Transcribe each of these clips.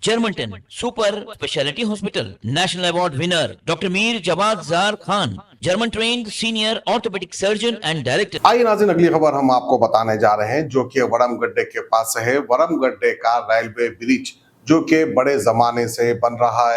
Germanton super speciality hospital, national award winner doctor Mir Jawad Jar Khan, German trained senior orthopaedic surgeon and director. आइए नाज़रीन, अगली खबर हम आपको बताने जा रहे हैं जो कि वरमगड्डे के पास है। वरमगड्डे का रेलवे ब्रिज जो कि बड़े जमाने से बन रहा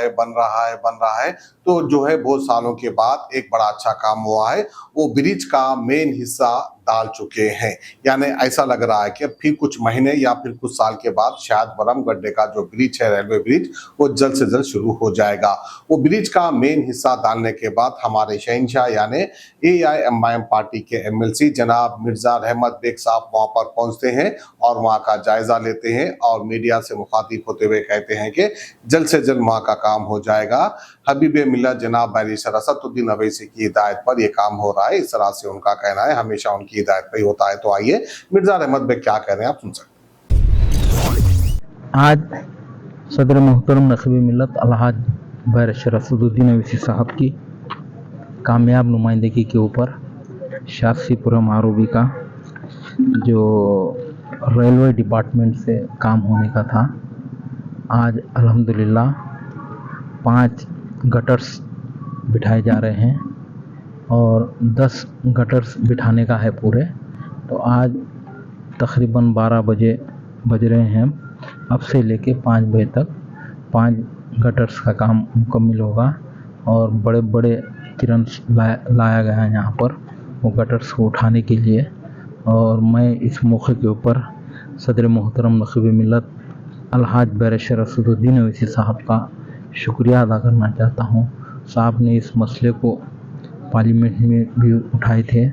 है, तो जो है बहुत सालों के बाद एक बड़ा अच्छा काम हुआ है। वो ब्रिज का मेन हिस्सा डाल चुके हैं, यानी ऐसा लग रहा है कि फिर कुछ महीने या फिर कुछ साल के बाद शायद वरमगड्डे का जो ब्रिज है, रेलवे ब्रिज, वो जल्द से जल्द शुरू हो जाएगा। वो ब्रिज का मेन हिस्सा डालने के बाद हमारे शहंशाह यानी AIMIM पार्टी के MLC जनाब मिर्जा रहमत बेग साहब वहां पर पहुंचते हैं और वहां का जायजा लेते हैं और मीडिया से मुखातिब होते हुए कहते हैं कि जल्द से जल्द वहां का काम हो जाएगा। हबीब मिल्लत जनाब बैरिस्टर असदुद्दीन अवैसी की हिदायत पर यह काम हो रहा है, इस तरह से उनका कहना है, हमेशा उनकी हिदायत पर ही होता है। तो आइए मिर्जा रहमत बेग क्या कह रहे हैं, आप सुन सकते हैं। आज सदर मोहतरम नक़ीब मिल्लत अलहाज बैरिस्टर असदुद्दीन अवैसी साहब की कामयाब नुमाइंदगी के ऊपर शासीपुरा मारूबी का जो रेलवे डिपार्टमेंट से काम होने का था, आज अल्हम्दुलिल्लाह 5 गटर्स बिठाए जा रहे हैं और 10 गटर्स बिठाने का है पूरे। तो आज तकरीबन 12 बजे बज रहे हैं, अब से लेके 5 बजे तक 5 गटर्स का काम मुकम्मल होगा और बड़े बड़े किरण लाया गया है यहाँ पर वो गटर्स को उठाने के लिए। और मैं इस मौके के ऊपर सदर मोहतरम नक़ीब मिल्लत अलहाज बैरिस्टर असदुद्दीन अवैसी साहब का शुक्रिया अदा करना चाहता हूँ। साहब ने इस मसले को पार्लियामेंट में भी उठाए थे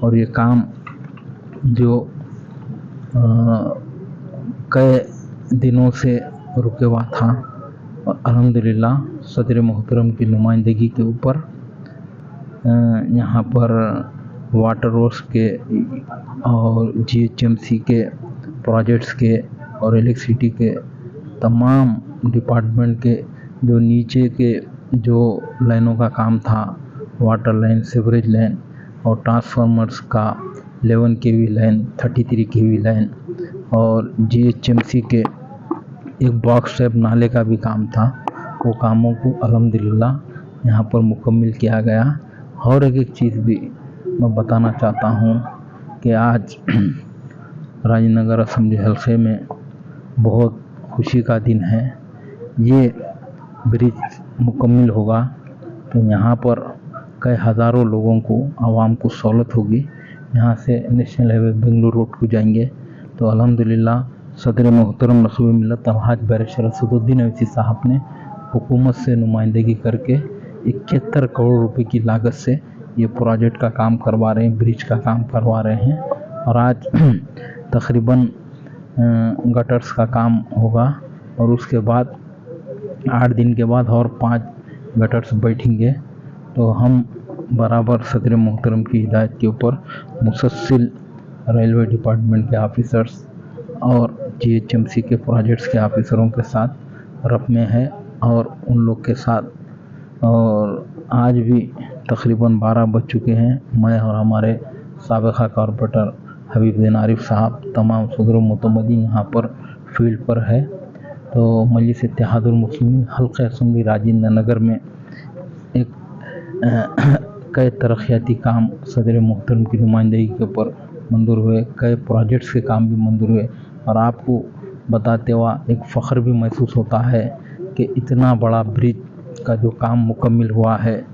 और ये काम जो कई दिनों से रुके हुआ था, और अल्हम्दुलिल्लाह सदर मोहतरम की नुमाइंदगी के ऊपर यहाँ पर वाटर वर्क्स के और GHMC के प्रोजेक्ट्स के और इलेक्ट्रिसिटी के तमाम डिपार्टमेंट के जो नीचे के जो लाइनों का काम था, वाटर लाइन, सीवरेज लाइन और ट्रांसफार्मर्स का 11 kV लाइन, 33 kV लाइन और GHMC के एक बॉक्स टाइप नाले का भी काम था, वो कामों को अल्हम्दुलिल्लाह यहाँ पर मुकम्मल किया गया। और एक चीज़ भी मैं बताना चाहता हूँ कि आज राजनगर असेंबली हल्के में बहुत खुशी का दिन है। ये ब्रिज मुकम्मल होगा तो यहाँ पर कई हज़ारों लोगों को, आवाम को सहूलत होगी। यहाँ से नेशनल हाईवे बेंगलुरु रोड को जाएंगे तो अल्हम्दुलिल्लाह सदर मोहतरम नक़ीब मिल्लत अलहाज बैरिस्टर असदुद्दीन अवैसी साहब ने हुकूमत से नुमाइंदगी करके 71 करोड़ रुपए की लागत से ये प्रोजेक्ट का काम करवा रहे हैं, ब्रिज का काम करवा रहे हैं। और आज तकरीबन गटर्स का काम होगा और उसके बाद 8 दिन के बाद और 5 गटर्स बैठेंगे। तो हम बराबर सदर मोहतरम की हिदायत के ऊपर मुसलसल रेलवे डिपार्टमेंट के ऑफिसर्स और GHMC के प्रोजेक्ट्स के ऑफिसरों के साथ रब में है और उन लोग के साथ। और आज भी तकरीबन 12 बज चुके हैं। मैं और हमारे साबिक़ा कॉर्पोरेटर हबीब आरिफ साहब, तमाम सदर मुतमदीन यहाँ पर फील्ड पर है। तो मजलिस इत्तेहादुल मुस्लिमीन हल्का असेंबली राजेंद्र नगर में एक कई तरक्याती काम सदर मोहतरम की नुमाइंदगी के ऊपर मंजूर हुए, कई प्रोजेक्ट्स के काम भी मंजूर हुए। और आपको बताते हुआ एक फ़ख्र भी महसूस होता है कि इतना बड़ा ब्रिज का जो काम मुकम्मल हुआ है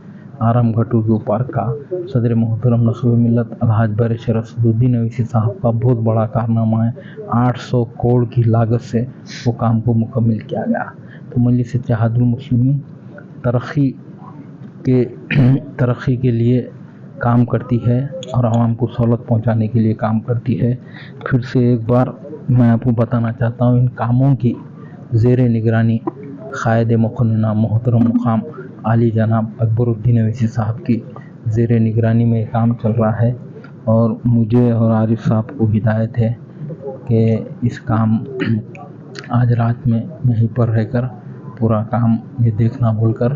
आराम घाटों के ऊपर का, सदर मोहतरम नक़ीब मिल्लत अलहाज बैरिस्टर असदुद्दीन अवैसी साहब का बहुत बड़ा कारनामा है। 800 करोड़ की लागत से वो काम को मुकम्मल किया गया। तो मजलिस इत्तेहादुल मुस्लिमीन तरक्की के लिए काम करती है और आवाम को सहूलत पहुंचाने के लिए काम करती है। फिर से एक बार मैं आपको बताना चाहता हूँ, इन कामों की ज़ेर निगरानी क़ायद मुक़न्निना मोहतरम मुक़ाम आली जनाब अकबरुद्दीन अवैसी साहब की ज़ेर निगरानी में काम चल रहा है। और मुझे और आरिफ साहब को हिदायत है कि इस काम आज रात में यहीं पर रहकर पूरा काम ये देखना बोलकर।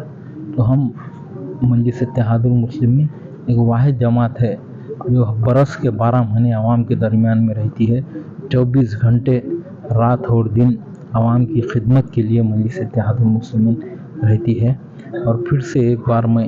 तो हम मजलिस इत्तेहादुल मुस्लिमीन एक वाहिद जमात है जो बरस के 12 महीने आवाम के दरमियान में रहती है। 24 घंटे रात और दिन आवाम की खिदमत के लिए मजलिस इत्तेहादुल मुस्लिमीन रहती है। और फिर से एक बार मैं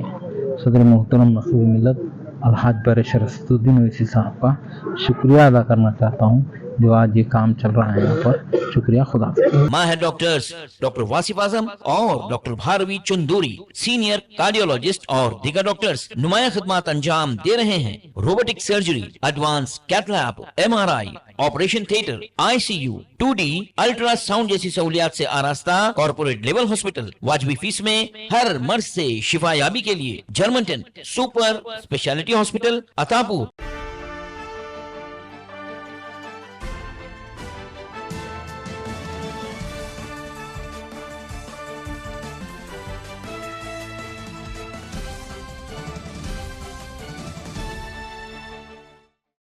सदर मोहतरम नक़ीब मिल्लत अलहाज बर शरफुद्दीन ओवैसी साहब का शुक्रिया अदा करना चाहता हूँ जो आज ये काम चल रहा है यहाँ पर। शुक्रिया, खुदा। माहिर डॉक्टर्स डॉक्टर वासिफ आजम और doctor Bharvi Chanduri, senior cardiologist और दीगर डॉक्टर्स नुमाया खिदमत अंजाम दे रहे हैं। Robotic surgery, advance cath lab, MRI, operation theatre, ICU, 2D ultrasound जैसी सहूलियात से आरास्ता कॉर्पोरेट लेवल हॉस्पिटल। वाजबी फीस में हर मर्ज से शिफायाबी के लिए German 10 super speciality hospital Attapur.